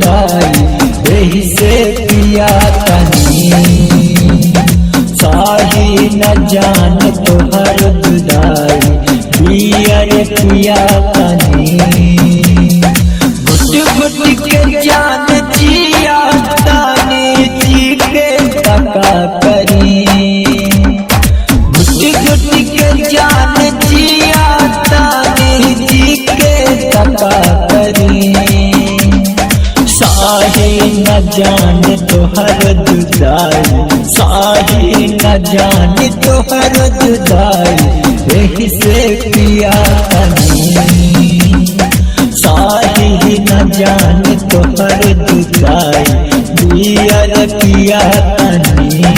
जुदाई यही से पिया तनी साही न जान तोहर जुदाई पियर पिया तनी घुट घुट के जान जिया तानी जी के तका करी घुट घुट के जान जिया तानी जी के तका करी साही न जान तोहर जुदाई साही न जान तोहर जुदाई यही से पिया तनी साही न जान तोहर जुदाई पियर पिया तनी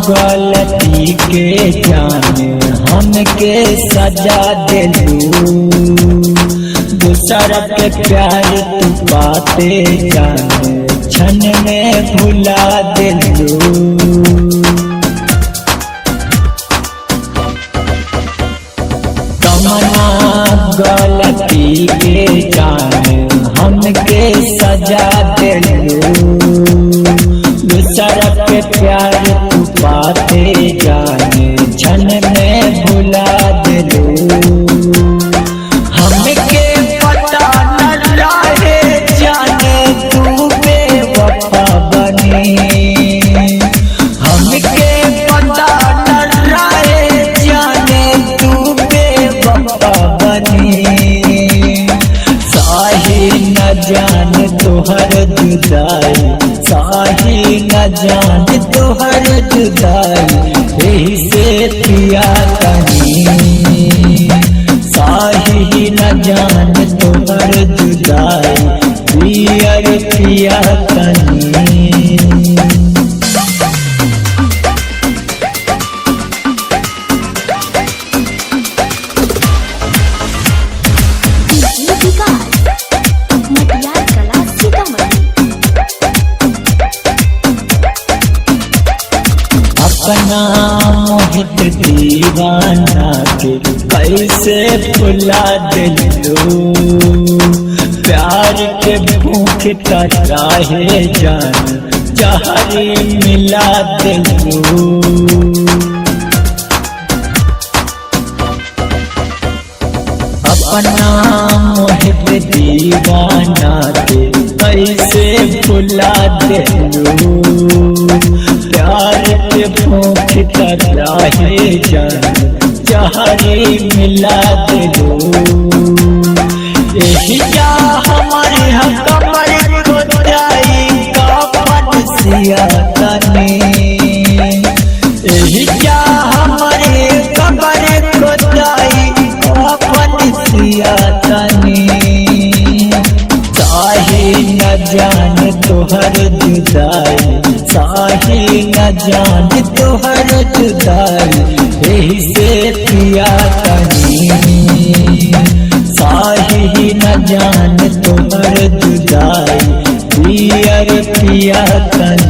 गलती के जाने हमके सजा दिलू दूसरा के प्यार तू पाते जाने क्षण में भुला दिलू तमन्ना गलती के जाने हमके सजा दिलू दूसरा के प्यार तू पाते जाने क्षण में भुला दिलू हमके पता न रहे जाने तू बेवफा बनी हमके पता न रहे जाने तू बेवफा बनी साही न जान तोहर जुदाई साही न जान तोहर जुदाई यही से पिया तनी साही न जान तोहर जुदाई पियर पिया तनी अपना मोहित दीवाना के कैसे भुला दिलू प्यार के भूख तराहे जान जहरी मिला दिलू अपना मोहित दीवाना के कैसे भुला दिलू प्यार के भूख तराहे जान जहरी मिला दिलू यही जा हमारे कमर को जाई कफन सिया तनी यही जा हमारे कमर को जाई कफन सिया तनी साही न जान तोहर जुदाई साही न जान तोहर जुदाई यही से पिया तनी साही न जान तोहर जुदाई पियर पिया तनी।